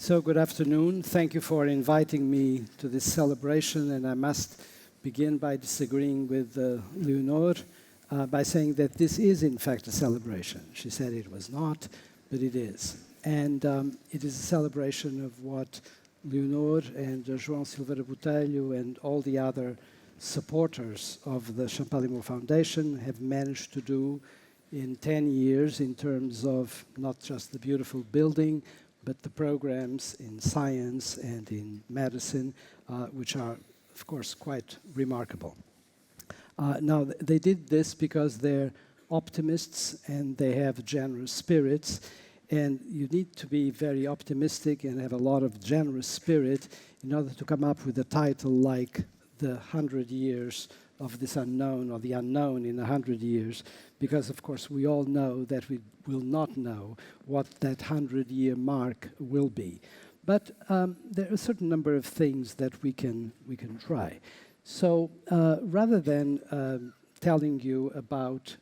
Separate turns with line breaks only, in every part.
So good afternoon. Thank you for inviting me to this celebration, and I must begin by disagreeing with Leonore by saying that this is in fact a celebration. She said it was not, but it is. And it is a celebration of what Leonore and João Silveira Botelho and all the other supporters of the Champalimaud Foundation have managed to do in 10 years in terms of not just the beautiful building, but the programs in science and in medicine, which are, of course, quite remarkable. Now, they did this because they're optimists and they have generous spirits, and you need to be very optimistic and have a lot of generous spirit in order to come up with a title like The 100 Years of this Unknown, or The Unknown in 100 Years, because, of course, we all know that we will not know what that 100-year mark will be. But there are a certain number of things that we can try. So rather than telling you about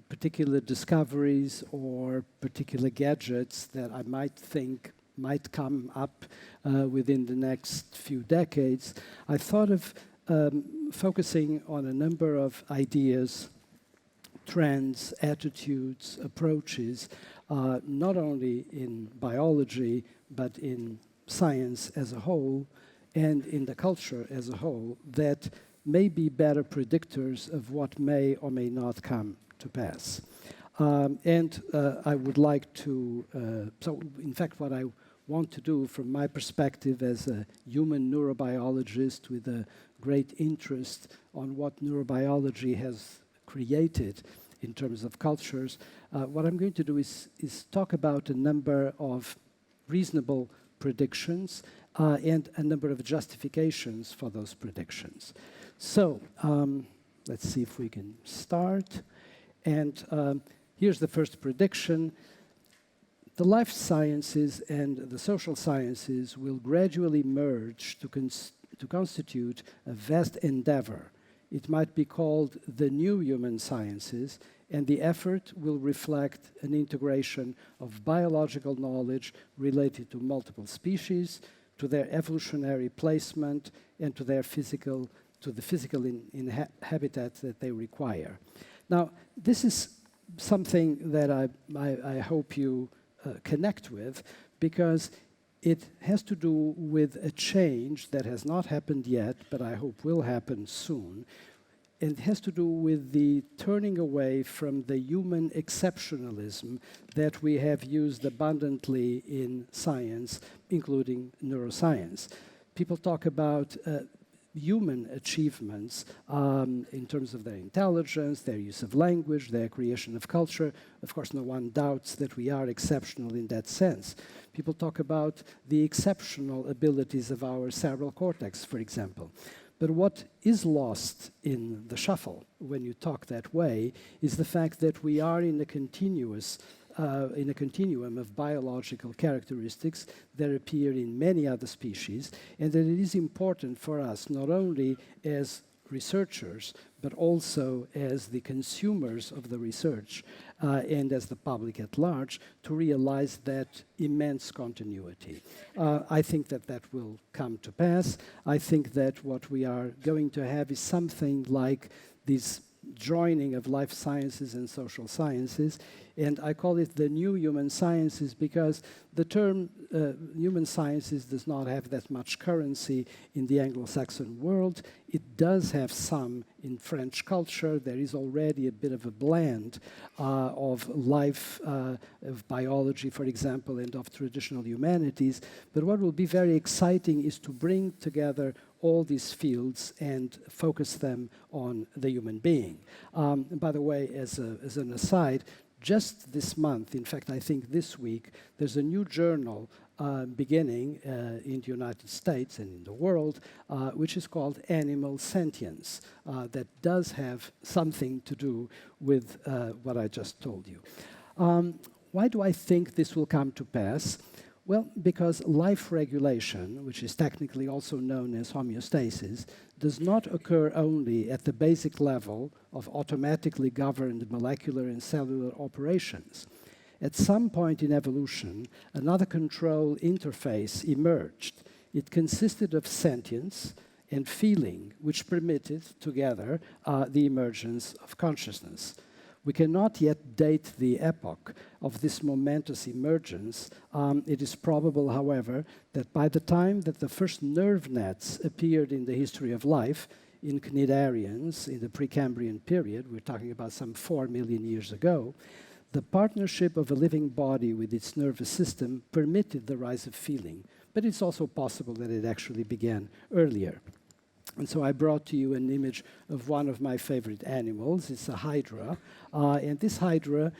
particular discoveries or particular gadgets that I might think might come up within the next few decades, I thought of focusing on a number of ideas, trends, attitudes, approaches, not only in biology, but in science as a whole and in the culture as a whole, that may be better predictors of what may or may not come to pass. I would like to, so in fact what I want to do from my perspective as a human neurobiologist with a great interest on what neurobiology has created in terms of cultures, what I'm going to do is talk about a number of reasonable predictions and a number of justifications for those predictions. So let's see if we can start. And here's the first prediction. The life sciences and the social sciences will gradually merge to constitute a vast endeavor. It might be called the new human sciences, and the effort will reflect an integration of biological knowledge related to multiple species, to their evolutionary placement, and to the physical habitat that they require. Now, this is something that I hope you connect with, because it has to do with a change that has not happened yet, but I hope will happen soon. It has to do with the turning away from the human exceptionalism that we have used abundantly in science, including neuroscience. People talk about human achievements in terms of their intelligence, their use of language, their creation of culture. Of course, no one doubts that we are exceptional in that sense. People talk about the exceptional abilities of our cerebral cortex, for example. But what is lost in the shuffle when you talk that way is the fact that we are in a continuum of biological characteristics that appear in many other species, and that it is important for us, not only as researchers, but also as the consumers of the research and as the public at large, to realize that immense continuity. I think that that will come to pass. I think that what we are going to have is something like this joining of life sciences and social sciences, and I call it the new human sciences because the term human sciences does not have that much currency in the Anglo-Saxon world. It does have some in French culture. There is already a bit of a blend of life, of biology, for example, and of traditional humanities. But what will be very exciting is to bring together all these fields and focus them on the human being. By the way, as an aside, just this month, in fact, I think this week, there's a new journal beginning in the United States and in the world, which is called Animal Sentience, that does have something to do with what I just told you. Why do I think this will come to pass? Well, because life regulation, which is technically also known as homeostasis, does not occur only at the basic level of automatically governed molecular and cellular operations. At some point in evolution, another control interface emerged. It consisted of sentience and feeling, which permitted together the emergence of consciousness. We cannot yet date the epoch of this momentous emergence. It is probable, however, that by the time that the first nerve nets appeared in the history of life, in cnidarians in the Precambrian period, we're talking about some 4 million years ago, the partnership of a living body with its nervous system permitted the rise of feeling. But it's also possible that it actually began earlier. And so I brought to you an image of one of my favorite animals. It's a hydra. And this hydra,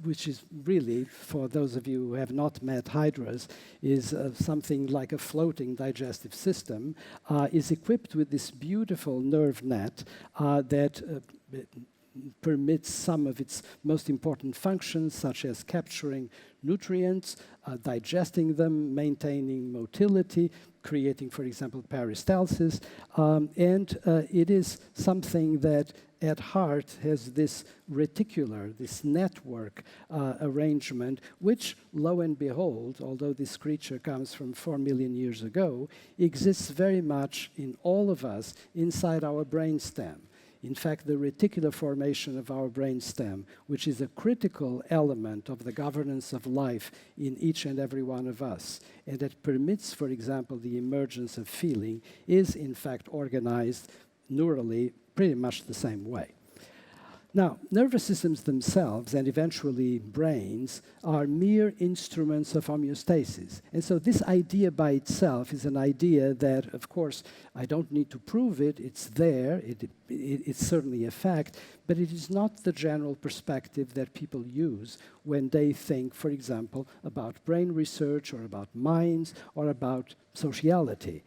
which is really, for those of you who have not met hydras, is something like a floating digestive system, is equipped with this beautiful nerve net that permits some of its most important functions, such as capturing nutrients, digesting them, maintaining motility, creating, for example, peristalsis. And it is something that at heart has this reticular, this network arrangement, which, lo and behold, although this creature comes from 4 million years ago, exists very much in all of us inside our brainstem. In fact, the reticular formation of our brainstem, which is a critical element of the governance of life in each and every one of us, and that permits, for example, the emergence of feeling, is in fact organized neurally pretty much the same way. Now, nervous systems themselves, and eventually brains, are mere instruments of homeostasis. And so this idea by itself is an idea that, of course, I don't need to prove it, it's there, it's certainly a fact, but it is not the general perspective that people use when they think, for example, about brain research or about minds or about sociality.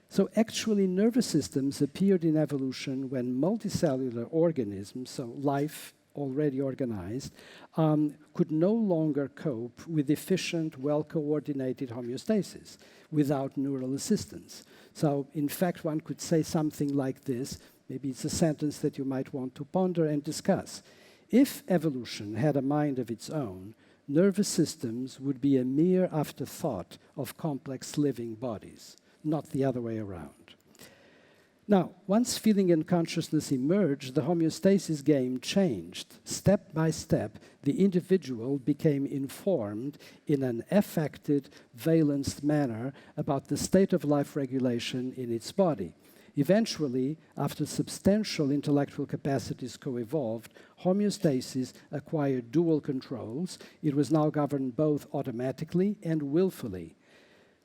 So actually, nervous systems appeared in evolution when multicellular organisms, so life already organized, could no longer cope with efficient, well-coordinated homeostasis without neural assistance. So in fact, one could say something like this. Maybe it's a sentence that you might want to ponder and discuss. If evolution had a mind of its own, nervous systems would be a mere afterthought of complex living bodies, not the other way around. Now, once feeling and consciousness emerged, the homeostasis game changed. Step by step, the individual became informed in an affected, valenced manner about the state of life regulation in its body. Eventually, after substantial intellectual capacities co-evolved, homeostasis acquired dual controls. It was now governed both automatically and willfully.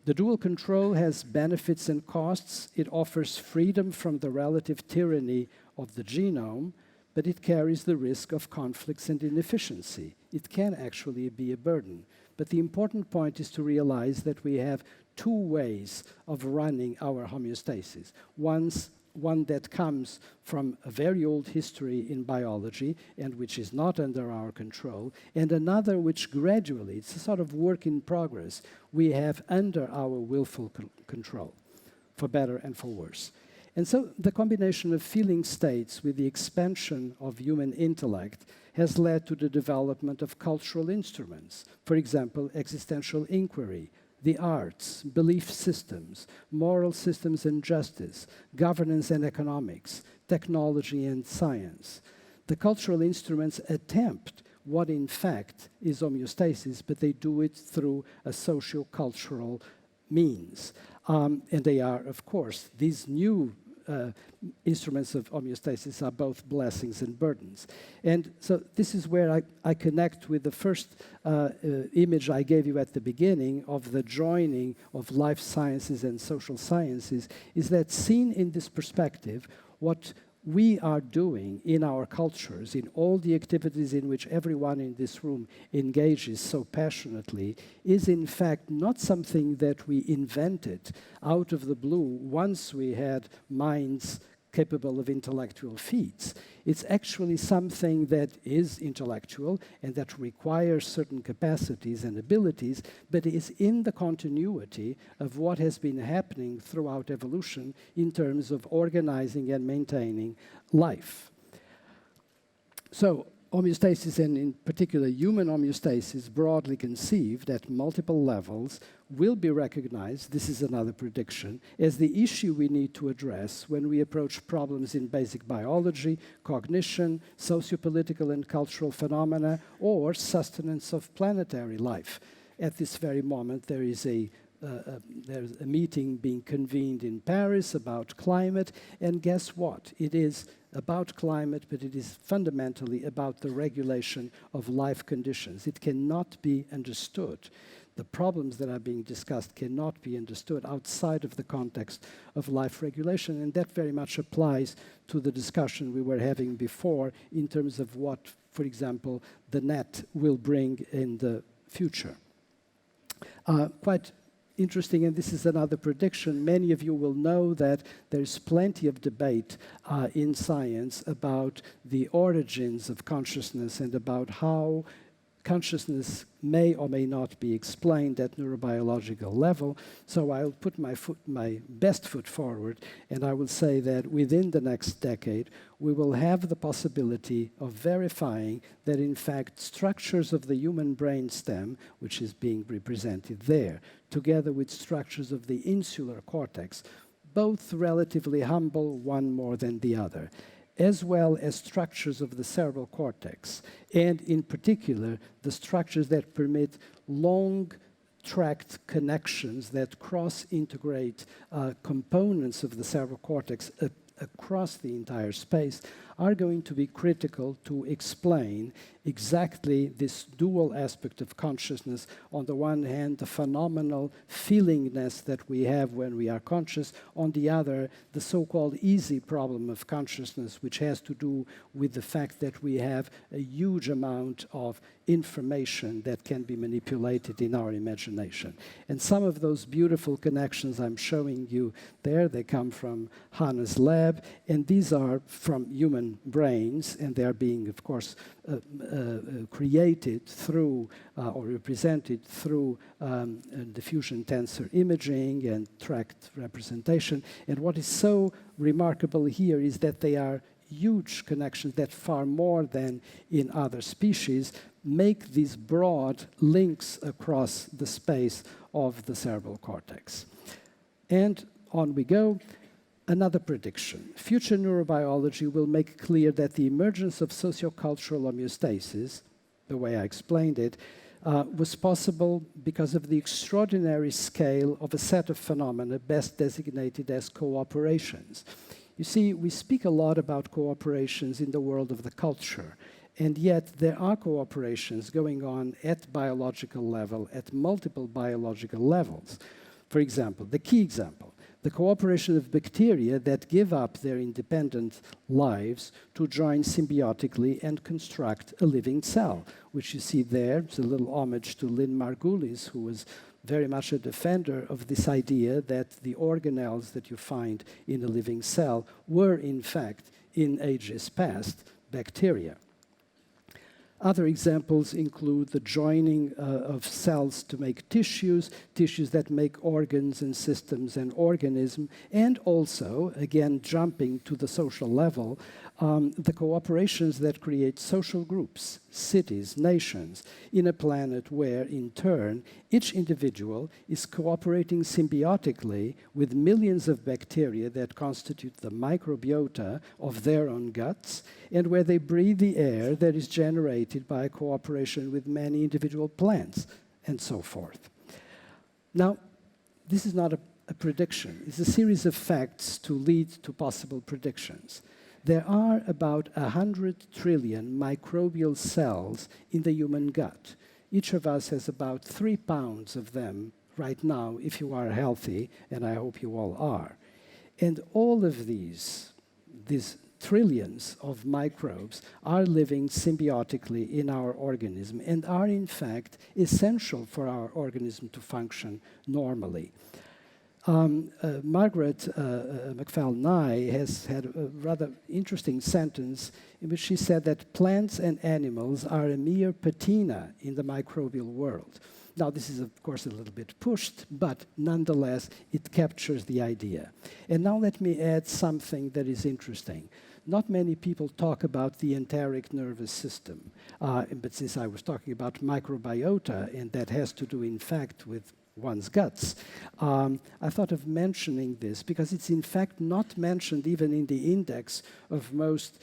The dual control has benefits and costs. It offers freedom from the relative tyranny of the genome, but it carries the risk of conflicts and inefficiency. It can actually be a burden. But the important point is to realize that we have two ways of running our homeostasis. One that comes from a very old history in biology and which is not under our control, and another which gradually, it's a sort of work in progress, we have under our willful control, for better and for worse. And so the combination of feeling states with the expansion of human intellect has led to the development of cultural instruments, for example, existential inquiry, the arts, belief systems, moral systems and justice, governance and economics, technology and science. The cultural instruments attempt what in fact is homeostasis, but they do it through a socio-cultural means. And they are, of course, these new instruments of homeostasis are both blessings and burdens. And so this is where I connect with the first image I gave you at the beginning of the joining of life sciences and social sciences, is that seen in this perspective, what we are doing in our cultures, in all the activities in which everyone in this room engages so passionately, is in fact not something that we invented out of the blue once we had minds capable of intellectual feats. It's actually something that is intellectual and that requires certain capacities and abilities, but is in the continuity of what has been happening throughout evolution in terms of organizing and maintaining life. So homeostasis, and in particular human homeostasis, broadly conceived at multiple levels, will be recognized, this is another prediction, as the issue we need to address when we approach problems in basic biology, cognition, sociopolitical and cultural phenomena, or sustenance of planetary life. At this very moment, there's a meeting being convened in Paris about climate, and guess what? It is about climate, but it is fundamentally about the regulation of life conditions. It cannot be understood. The problems that are being discussed cannot be understood outside of the context of life regulation, and that very much applies to the discussion we were having before in terms of what, for example, the net will bring in the future. Quite interesting, and this is another prediction. Many of you will know that there's plenty of debate in science about the origins of consciousness and about how consciousness may or may not be explained at neurobiological level. So I'll put my best foot forward, and I will say that within the next decade, we will have the possibility of verifying that, in fact, structures of the human brain stem, which is being represented there, together with structures of the insular cortex, both relatively humble, one more than the other, as well as structures of the cerebral cortex, and in particular, the structures that permit long-tracked connections that cross-integrate components of the cerebral cortex across the entire space, are going to be critical to explain exactly this dual aspect of consciousness. On the one hand, the phenomenal feelingness that we have when we are conscious. On the other, the so-called easy problem of consciousness, which has to do with the fact that we have a huge amount of information that can be manipulated in our imagination. And some of those beautiful connections I'm showing you there, they come from Hannah's lab, and these are from human brains, and they are being, of course, created through or represented through diffusion tensor imaging and tracked representation. And what is so remarkable here is that they are huge connections that, far more than in other species, make these broad links across the space of the cerebral cortex. And on we go. Another prediction. Future neurobiology will make clear that the emergence of sociocultural homeostasis, the way I explained it, was possible because of the extraordinary scale of a set of phenomena best designated as cooperations. You see, we speak a lot about cooperations in the world of the culture, and yet there are cooperations going on at biological level, at multiple biological levels. For example, the key example, the cooperation of bacteria that give up their independent lives to join symbiotically and construct a living cell, which you see there. It's a little homage to Lynn Margulis, who was very much a defender of this idea that the organelles that you find in a living cell were, in fact, in ages past, bacteria. Other examples include the joining of cells to make tissues, tissues that make organs and systems and organisms, and also, again, jumping to the social level, the cooperations that create social groups, cities, nations, in a planet where, in turn, each individual is cooperating symbiotically with millions of bacteria that constitute the microbiota of their own guts, and where they breathe the air that is generated by cooperation with many individual plants, and so forth. Now, this is not a prediction. It's a series of facts to lead to possible predictions. There are about 100 trillion microbial cells in the human gut. Each of us has about 3 pounds of them right now, if you are healthy, and I hope you all are. And all of these trillions of microbes are living symbiotically in our organism and are, in fact, essential for our organism to function normally. Margaret McFall-Nye has had a rather interesting sentence in which she said that plants and animals are a mere patina in the microbial world. Now, this is, of course, a little bit pushed, but nonetheless, it captures the idea. And now let me add something that is interesting. not many people talk about the enteric nervous system. But since I was talking about microbiota, and that has to do, in fact, with one's guts, I thought of mentioning this because it's in fact not mentioned even in the index of most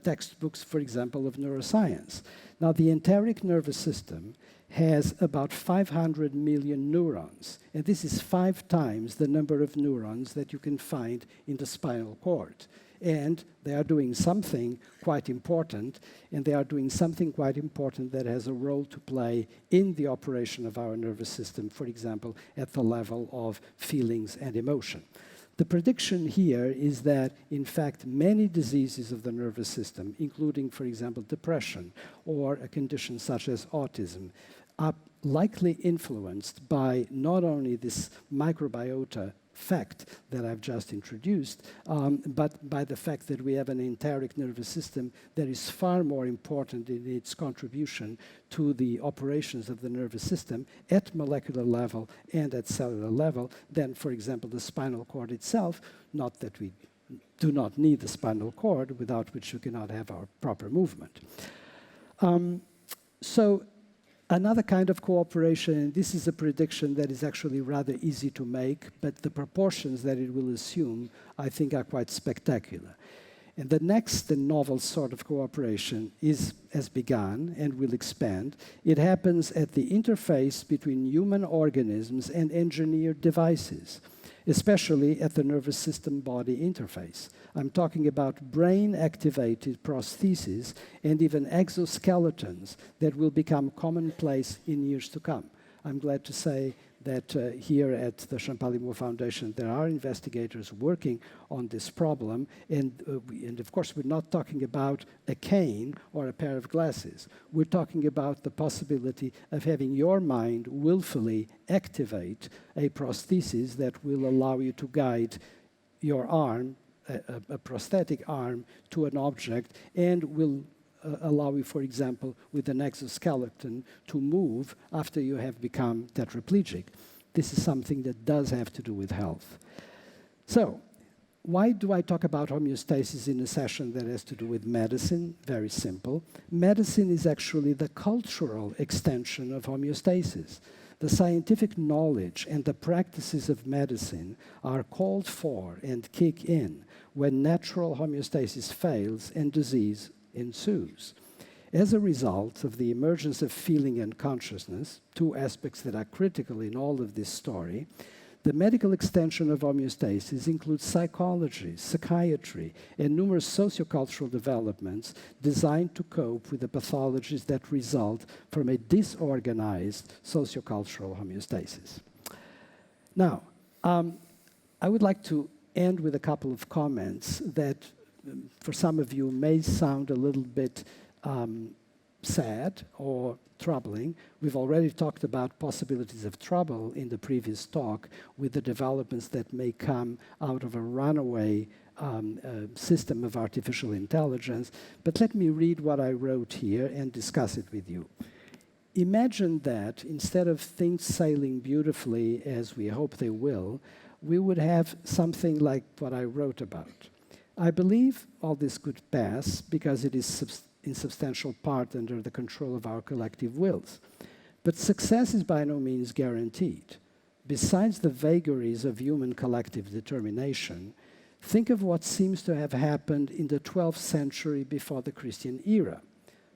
textbooks, for example, of neuroscience. Now, the enteric nervous system has about 500 million neurons, and this is 5 times the number of neurons that you can find in the spinal cord. And they are doing something quite important, and they are doing something quite important that has a role to play in the operation of our nervous system, for example, at the level of feelings and emotion. The prediction here is that, in fact, many diseases of the nervous system, including, for example, depression or a condition such as autism, are likely influenced by not only this microbiota fact that I've just introduced, but by the fact that we have an enteric nervous system that is far more important in its contribution to the operations of the nervous system at molecular level and at cellular level than, for example, the spinal cord itself. Not that we do not need the spinal cord, without which we cannot have our proper movement. So another kind of cooperation, and this is a prediction that is actually rather easy to make, but the proportions that it will assume, I think, are quite spectacular. And the next and novel sort of cooperation has begun and will expand. It happens at the interface between human organisms and engineered devices, especially at the nervous system-body interface. I'm talking about brain-activated prostheses and even exoskeletons that will become commonplace in years to come. I'm glad to say that here at the Champalimaud Foundation there are investigators working on this problem, and of course we're not talking about a cane or a pair of glasses. We're talking about the possibility of having your mind willfully activate a prosthesis that will allow you to guide your arm, a prosthetic arm, to an object, and will allow you, for example, with an exoskeleton to move after you have become tetraplegic. This is something that does have to do with health. So, why do I talk about homeostasis in a session that has to do with medicine? Very simple. Medicine is actually the cultural extension of homeostasis. The scientific knowledge and the practices of medicine are called for and kick in when natural homeostasis fails and disease ensues. As a result of the emergence of feeling and consciousness, 2 aspects that are critical in all of this story, the medical extension of homeostasis includes psychology, psychiatry, and numerous sociocultural developments designed to cope with the pathologies that result from a disorganized sociocultural homeostasis. Now, I would like to end with a couple of comments that for some of you may sound a little bit sad or troubling. We've already talked about possibilities of trouble in the previous talk with the developments that may come out of a runaway system of artificial intelligence. But let me read what I wrote here and discuss it with you. Imagine that instead of things sailing beautifully as we hope they will, we would have something like what I wrote about. I believe all this could pass because it is in substantial part under the control of our collective wills. But success is by no means guaranteed. Besides the vagaries of human collective determination, think of what seems to have happened in the 12th century before the Christian era,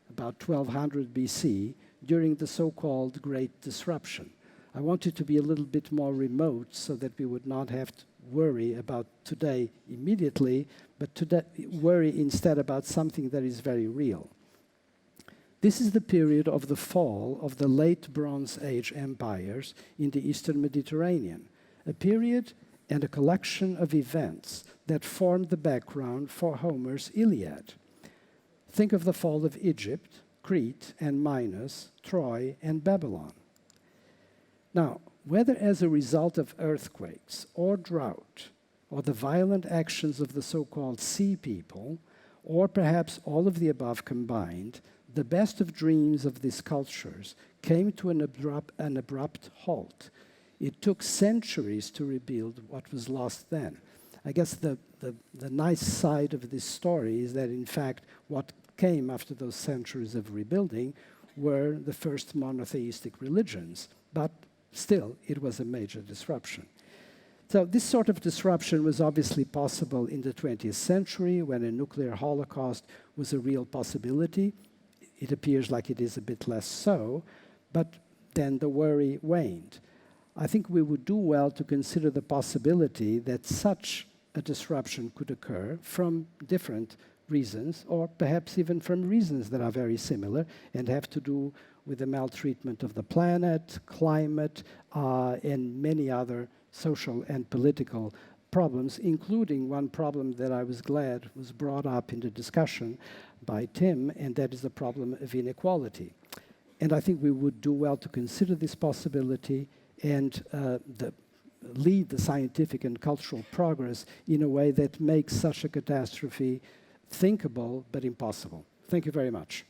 about 1200 BC, during the so-called Great Disruption. I want it to be a little bit more remote so that we would not have to worry about today immediately, but today worry instead about something that is very real. This is the period of the fall of the late Bronze Age empires in the Eastern Mediterranean, a period and a collection of events that formed the background for Homer's Iliad. Think of the fall of Egypt, Crete and Minos, Troy and Babylon. Now, whether as a result of earthquakes or drought, or the violent actions of the so-called sea people, or perhaps all of the above combined, the best of dreams of these cultures came to an abrupt halt. It took centuries to rebuild what was lost then. I guess the nice side of this story is that, in fact, what came after those centuries of rebuilding were the first monotheistic religions. But still, it was a major disruption. So this sort of disruption was obviously possible in the 20th century when a nuclear holocaust was a real possibility. It appears like it is a bit less so, but then the worry waned. I think we would do well to consider the possibility that such a disruption could occur from different reasons, or perhaps even from reasons that are very similar and have to do with the maltreatment of the planet, climate, and many other social and political problems, including one problem that I was glad was brought up in the discussion by Tim, and that is the problem of inequality. And I think we would do well to consider this possibility and lead the scientific and cultural progress in a way that makes such a catastrophe thinkable but impossible. Thank you very much.